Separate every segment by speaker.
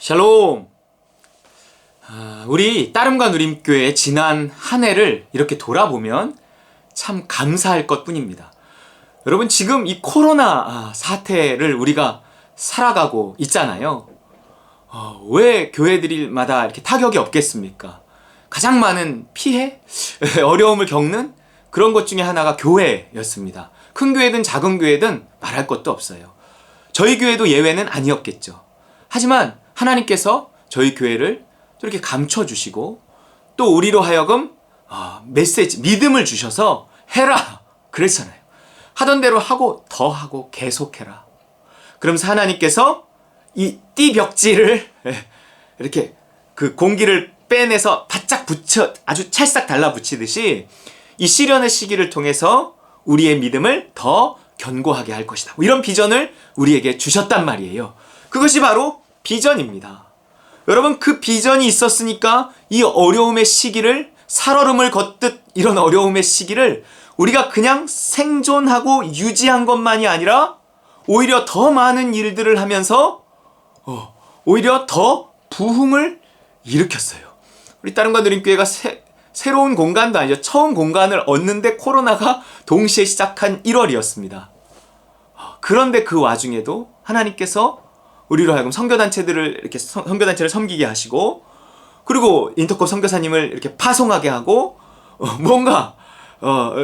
Speaker 1: 샬롬. 우리 따름과 누림교회의 지난 한 해를 이렇게 돌아보면 참 감사할 것뿐입니다. 여러분, 지금 이 코로나 사태를 우리가 살아가고 있잖아요. 왜 교회들마다 이렇게 타격이 없겠습니까? 가장 많은 피해, 어려움을 겪는 그런 것 중에 하나가 교회였습니다. 큰 교회든 작은 교회든 말할 것도 없어요. 저희 교회도 예외는 아니었겠죠. 하지만 하나님께서 저희 교회를 이렇게 감춰주시고 또 우리로 하여금 메시지, 믿음을 주셔서 해라 그랬잖아요. 하던 대로 하고 더 하고 계속해라. 그러면서 하나님께서 이 띠벽지를 이렇게 그 공기를 빼내서 바짝 붙여 아주 찰싹 달라붙이듯이 이 시련의 시기를 통해서 우리의 믿음을 더 견고하게 할 것이다. 이런 비전을 우리에게 주셨단 말이에요. 그것이 바로 비전입니다. 여러분, 그 비전이 있었으니까 이 어려움의 시기를 살얼음을 걷듯 이런 어려움의 시기를 우리가 그냥 생존하고 유지한 것만이 아니라 오히려 더 많은 일들을 하면서 오히려 더 부흥을 일으켰어요. 우리 따름과 누림교회가 새로운 공간도 아니죠. 처음 공간을 얻는데 코로나가 동시에 시작한 1월이었습니다. 그런데 그 와중에도 하나님께서 우리로 하여금 선교단체들을 이렇게 선교단체를 섬기게 하시고, 그리고 인터컵 선교사님을 이렇게 파송하게 하고, 뭔가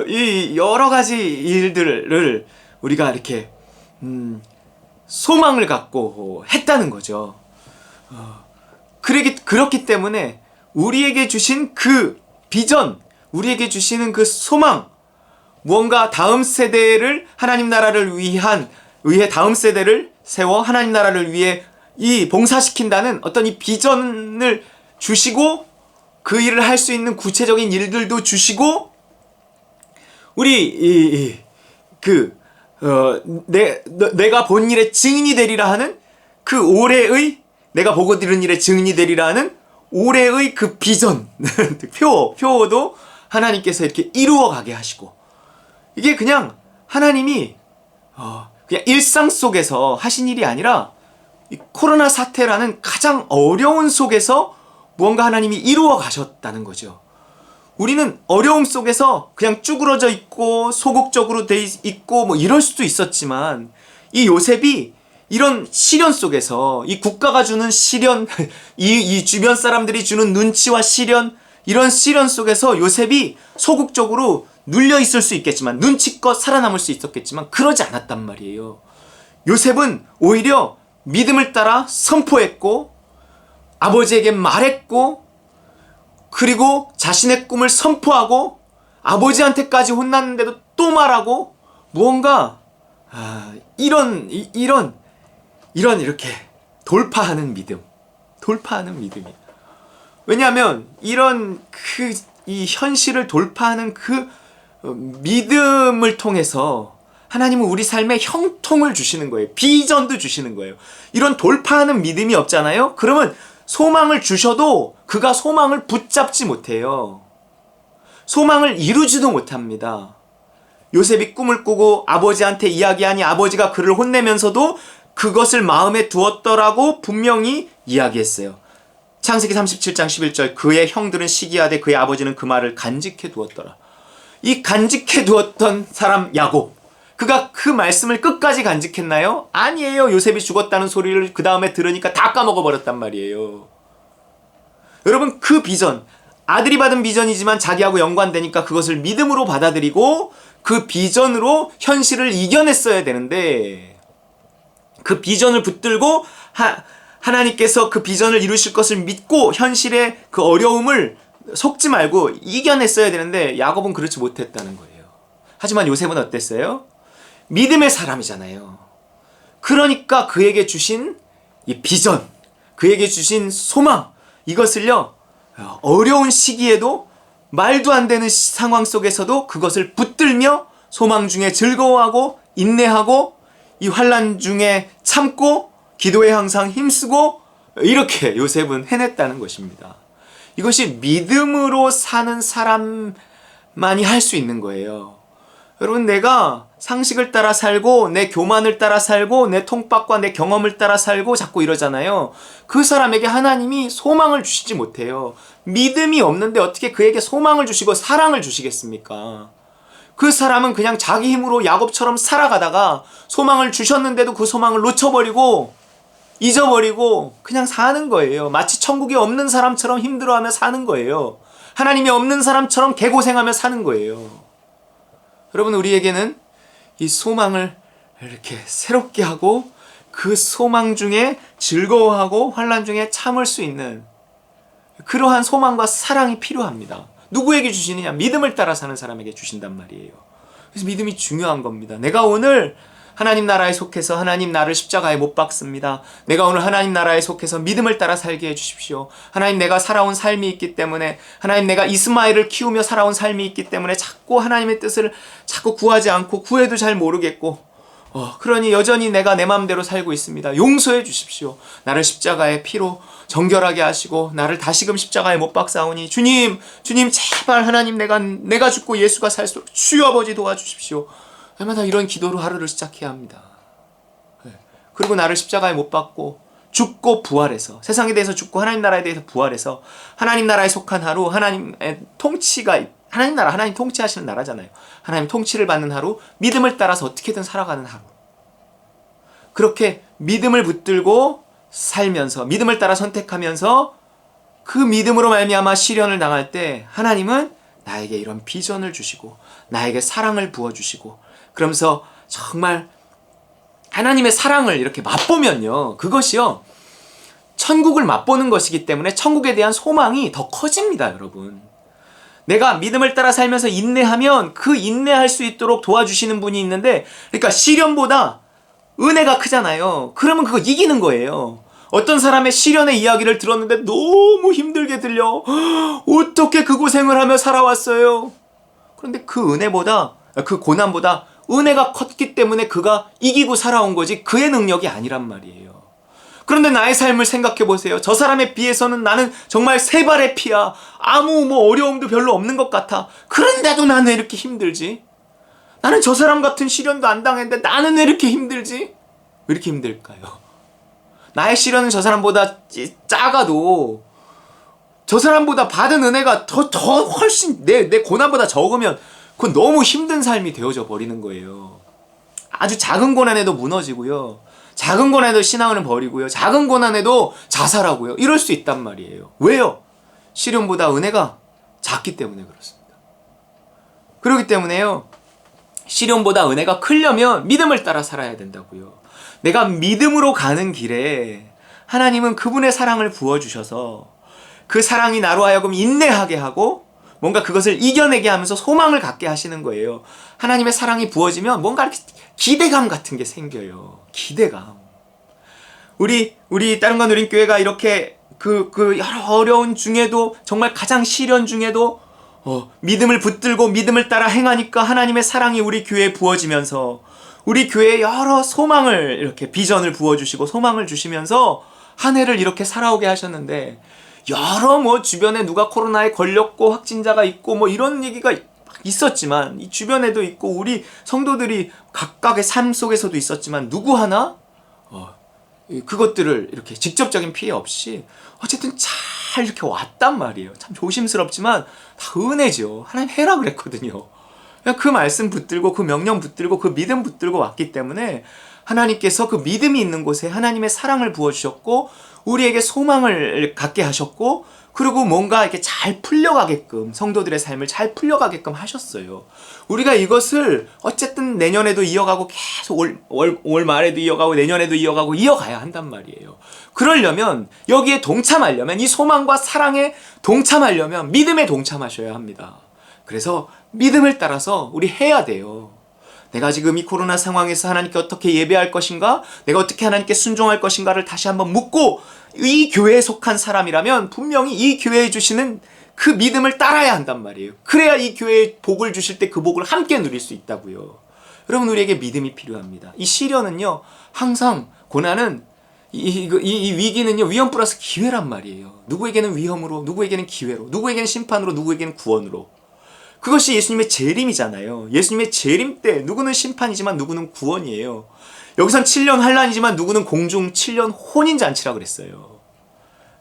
Speaker 1: 이 여러 가지 일들을 우리가 이렇게 소망을 갖고 했다는 거죠. 그렇기 때문에 우리에게 주신 그 비전, 우리에게 주시는 그 소망, 무언가 다음 세대를 하나님 나라를 위해 다음 세대를 세워 하나님 나라를 위해 이 봉사시킨다는 어떤 이 비전을 주시고, 그 일을 할 수 있는 구체적인 일들도 주시고, 우리 내가 본 일의 증인이 되리라 하는 그 올해의 내가 보고 들은 일의 증인이 되리라 하는 올해의 그 비전 표도 하나님께서 이렇게 이루어가게 하시고, 이게 그냥 하나님이 그냥 일상 속에서 하신 일이 아니라 이 코로나 사태라는 가장 어려운 속에서 무언가 하나님이 이루어 가셨다는 거죠. 우리는 어려움 속에서 그냥 쭈그러져 있고 소극적으로 돼 있고 뭐 이럴 수도 있었지만, 이 요셉이 이런 시련 속에서 이 국가가 주는 시련, 이 주변 사람들이 주는 눈치와 시련, 이런 시련 속에서 요셉이 소극적으로 눌려 있을 수 있겠지만, 눈치껏 살아남을 수 있었겠지만 그러지 않았단 말이에요. 요셉은 오히려 믿음을 따라 선포했고, 아버지에게 말했고, 그리고 자신의 꿈을 선포하고, 아버지한테까지 혼났는데도 또 말하고, 무언가 이렇게 돌파하는 믿음이에요. 왜냐하면 이런 이 현실을 돌파하는 그 믿음을 통해서 하나님은 우리 삶에 형통을 주시는 거예요. 비전도 주시는 거예요. 이런 돌파하는 믿음이 없잖아요. 그러면 소망을 주셔도 그가 소망을 붙잡지 못해요. 소망을 이루지도 못합니다. 요셉이 꿈을 꾸고 아버지한테 이야기하니 아버지가 그를 혼내면서도 그것을 마음에 두었더라고 분명히 이야기했어요. 창세기 37장 11절, 그의 형들은 시기하되 그의 아버지는 그 말을 간직해 두었더라. 이 간직해 두었던 사람 야곱, 그가 그 말씀을 끝까지 간직했나요? 아니에요. 요셉이 죽었다는 소리를 그 다음에 들으니까 다 까먹어버렸단 말이에요. 여러분, 그 비전, 아들이 받은 비전이지만 자기하고 연관되니까 그것을 믿음으로 받아들이고 그 비전으로 현실을 이겨냈어야 되는데, 그 비전을 붙들고 하나님께서 그 비전을 이루실 것을 믿고 현실의 그 어려움을 속지 말고 이겨냈어야 되는데 야곱은 그렇지 못했다는 거예요. 하지만 요셉은 어땠어요? 믿음의 사람이잖아요. 그러니까 그에게 주신 이 비전, 그에게 주신 소망, 이것을요, 어려운 시기에도 말도 안 되는 상황 속에서도 그것을 붙들며 소망 중에 즐거워하고 인내하고 이 환난 중에 참고 기도에 항상 힘쓰고, 이렇게 요셉은 해냈다는 것입니다. 이것이 믿음으로 사는 사람만이 할 수 있는 거예요. 여러분, 내가 상식을 따라 살고 내 교만을 따라 살고 내 통박과 내 경험을 따라 살고 자꾸 이러잖아요. 그 사람에게 하나님이 소망을 주시지 못해요. 믿음이 없는데 어떻게 그에게 소망을 주시고 사랑을 주시겠습니까? 그 사람은 그냥 자기 힘으로 야곱처럼 살아가다가 소망을 주셨는데도 그 소망을 놓쳐버리고 잊어버리고 그냥 사는 거예요. 마치 천국이 없는 사람처럼 힘들어하며 사는 거예요. 하나님이 없는 사람처럼 개고생하며 사는 거예요. 여러분, 우리에게는 이 소망을 이렇게 새롭게 하고 그 소망 중에 즐거워하고 환난 중에 참을 수 있는 그러한 소망과 사랑이 필요합니다. 누구에게 주시느냐? 믿음을 따라 사는 사람에게 주신단 말이에요. 그래서 믿음이 중요한 겁니다. 내가 오늘 하나님 나라에 속해서 하나님 나를 십자가에 못 박습니다. 내가 오늘 하나님 나라에 속해서 믿음을 따라 살게 해주십시오. 하나님, 내가 살아온 삶이 있기 때문에, 하나님, 내가 이스마엘을 키우며 살아온 삶이 있기 때문에 자꾸 하나님의 뜻을 자꾸 구하지 않고 구해도 잘 모르겠고 그러니 여전히 내가 내 마음대로 살고 있습니다. 용서해 주십시오. 나를 십자가의 피로 정결하게 하시고 나를 다시금 십자가에 못 박사오니 주님 제발 하나님, 내가 죽고 예수가 살 수 있도록 주여 아버지 도와주십시오. 얼마나 이런 기도로 하루를 시작해야 합니다. 그리고 나를 십자가에 못 박고 죽고 부활해서, 세상에 대해서 죽고 하나님 나라에 대해서 부활해서 하나님 나라에 속한 하루, 하나님의 통치가, 하나님 나라, 하나님 통치하시는 나라잖아요. 하나님 통치를 받는 하루, 믿음을 따라서 어떻게든 살아가는 하루. 그렇게 믿음을 붙들고 살면서, 믿음을 따라 선택하면서 그 믿음으로 말미암아 시련을 당할 때 하나님은 나에게 이런 비전을 주시고 나에게 사랑을 부어주시고, 그러면서 정말 하나님의 사랑을 이렇게 맛보면요, 그것이요 천국을 맛보는 것이기 때문에 천국에 대한 소망이 더 커집니다. 여러분, 내가 믿음을 따라 살면서 인내하면 그 인내할 수 있도록 도와주시는 분이 있는데, 그러니까 시련보다 은혜가 크잖아요. 그러면 그거 이기는 거예요. 어떤 사람의 시련의 이야기를 들었는데 너무 힘들게 들려. 어떻게 그 고생을 하며 살아왔어요. 그런데 그 은혜보다, 그 고난보다 은혜가 컸기 때문에 그가 이기고 살아온 거지 그의 능력이 아니란 말이에요. 그런데 나의 삶을 생각해 보세요. 저 사람에 비해서는 나는 정말 세 발의 피야. 아무 어려움도 별로 없는 것 같아. 그런데도 나는 왜 이렇게 힘들지? 나는 저 사람 같은 시련도 안 당했는데 나는 왜 이렇게 힘들지? 왜 이렇게 힘들까요? 나의 시련은 저 사람보다 작아도 저 사람보다 받은 은혜가 더 훨씬 내 고난보다 적으면 그건 너무 힘든 삶이 되어져 버리는 거예요. 아주 작은 고난에도 무너지고요. 작은 고난에도 신앙을 버리고요. 작은 고난에도 자살하고요. 이럴 수 있단 말이에요. 왜요? 시련보다 은혜가 작기 때문에 그렇습니다. 그렇기 때문에요, 시련보다 은혜가 크려면 믿음을 따라 살아야 된다고요. 내가 믿음으로 가는 길에 하나님은 그분의 사랑을 부어주셔서 그 사랑이 나로 하여금 인내하게 하고 뭔가 그것을 이겨내게 하면서 소망을 갖게 하시는 거예요. 하나님의 사랑이 부어지면 뭔가 이렇게 기대감 같은 게 생겨요. 기대감. 우리 다른과 누린교회가 이렇게 그 여러 어려운 중에도, 정말 가장 시련 중에도 믿음을 붙들고 믿음을 따라 행하니까 하나님의 사랑이 우리 교회에 부어지면서 우리 교회에 여러 소망을, 이렇게 비전을 부어주시고 소망을 주시면서 한 해를 이렇게 살아오게 하셨는데, 여러 주변에 누가 코로나에 걸렸고 확진자가 있고 이런 얘기가 있었지만, 이 주변에도 있고 우리 성도들이 각각의 삶 속에서도 있었지만, 누구 하나 그것들을 이렇게 직접적인 피해 없이 어쨌든 잘 이렇게 왔단 말이에요. 참 조심스럽지만 다 은혜죠. 하나님 해라 그랬거든요. 그냥 그 말씀 붙들고 그 명령 붙들고 그 믿음 붙들고 왔기 때문에 하나님께서 그 믿음이 있는 곳에 하나님의 사랑을 부어주셨고 우리에게 소망을 갖게 하셨고, 그리고 뭔가 이렇게 잘 풀려가게끔, 성도들의 삶을 잘 풀려가게끔 하셨어요. 우리가 이것을 어쨌든 내년에도 이어가고 계속 올 말에도 이어가고 내년에도 이어가고 이어가야 한단 말이에요. 그러려면, 여기에 동참하려면, 이 소망과 사랑에 동참하려면 믿음에 동참하셔야 합니다. 그래서 믿음을 따라서 우리 해야 돼요. 내가 지금 이 코로나 상황에서 하나님께 어떻게 예배할 것인가? 내가 어떻게 하나님께 순종할 것인가를 다시 한번 묻고, 이 교회에 속한 사람이라면 분명히 이 교회에 주시는 그 믿음을 따라야 한단 말이에요. 그래야 이 교회에 복을 주실 때 그 복을 함께 누릴 수 있다고요. 여러분, 우리에게 믿음이 필요합니다. 이 시련은요, 항상 고난은 이 위기는요, 위험 플러스 기회란 말이에요. 누구에게는 위험으로, 누구에게는 기회로, 누구에게는 심판으로, 누구에게는 구원으로. 그것이 예수님의 재림이잖아요. 예수님의 재림 때 누구는 심판이지만 누구는 구원이에요. 여기선 7년 환란이지만 누구는 공중 7년 혼인잔치라 그랬어요.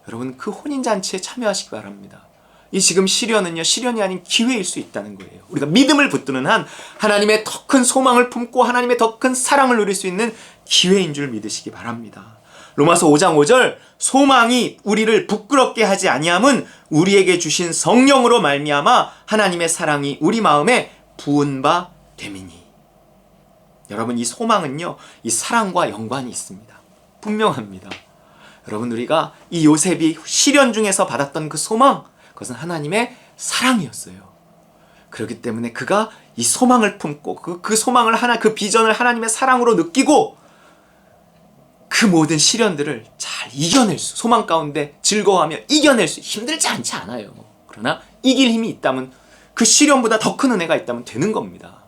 Speaker 1: 여러분, 그 혼인잔치에 참여하시기 바랍니다. 이 지금 시련은요, 시련이 아닌 기회일 수 있다는 거예요. 우리가 믿음을 붙드는 한 하나님의 더 큰 소망을 품고 하나님의 더 큰 사랑을 누릴 수 있는 기회인 줄 믿으시기 바랍니다. 로마서 5장 5절, 소망이 우리를 부끄럽게 하지 아니함은 우리에게 주신 성령으로 말미암아 하나님의 사랑이 우리 마음에 부은 바 됨이니. 여러분, 이 소망은요, 이 사랑과 연관이 있습니다. 분명합니다. 여러분, 우리가 이 요셉이 시련 중에서 받았던 그 소망, 그것은 하나님의 사랑이었어요. 그렇기 때문에 그가 이 소망을 품고 그 소망을 그 비전을 하나님의 사랑으로 느끼고 그 모든 시련들을 잘 이겨낼 수, 소망 가운데 즐거워하며 이겨낼 수, 힘들지 않지 않아요. 그러나 이길 힘이 있다면, 그 시련보다 더 큰 은혜가 있다면 되는 겁니다.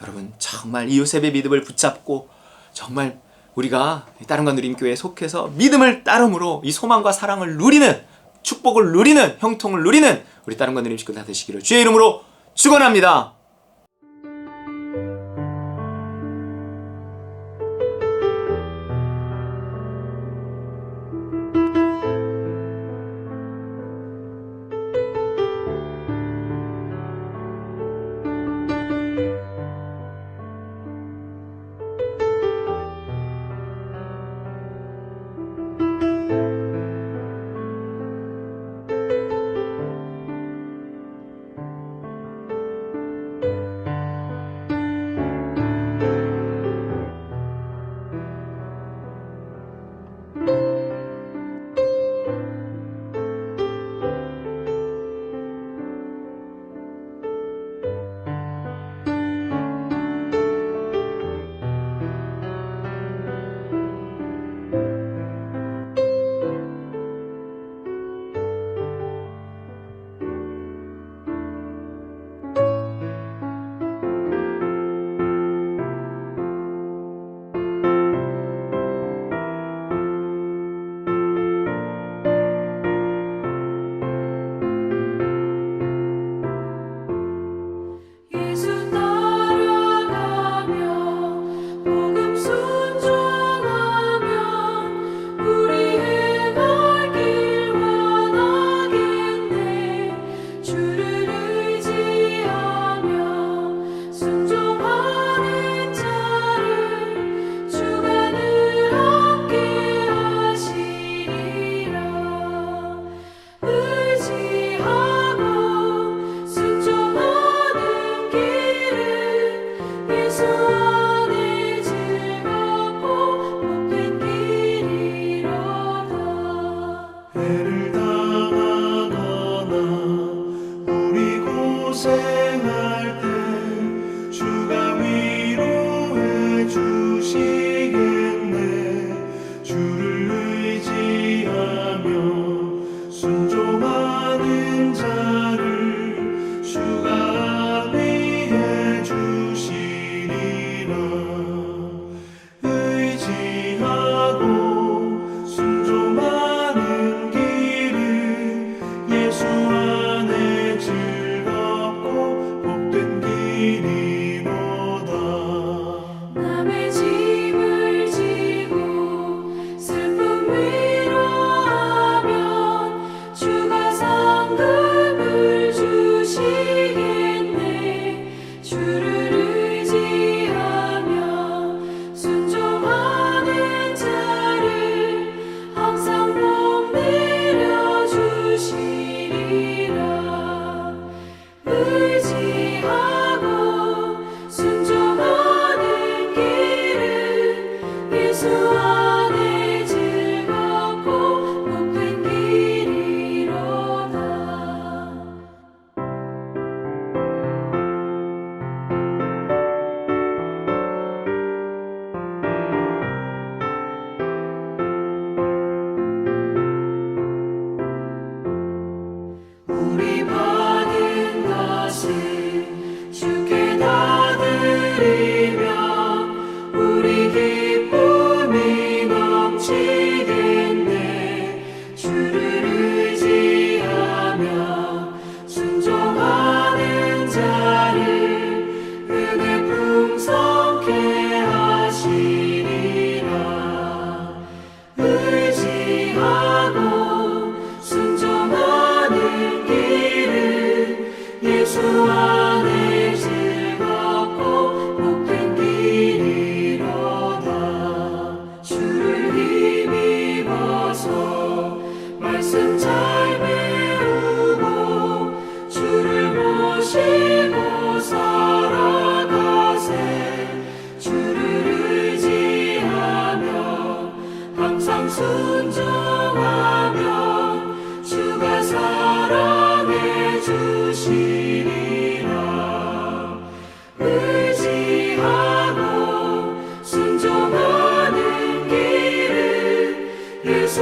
Speaker 1: 여러분, 정말 이 요셉의 믿음을 붙잡고 정말 우리가 따름과 누림교회에 속해서 믿음을 따름으로 이 소망과 사랑을 누리는, 축복을 누리는, 형통을 누리는 우리 따름과 누림 식구 다 되시기를 주의 이름으로 축원합니다.
Speaker 2: 순종하면 주가 사랑해 주시리라. 의지하고 순종하는 길을 예수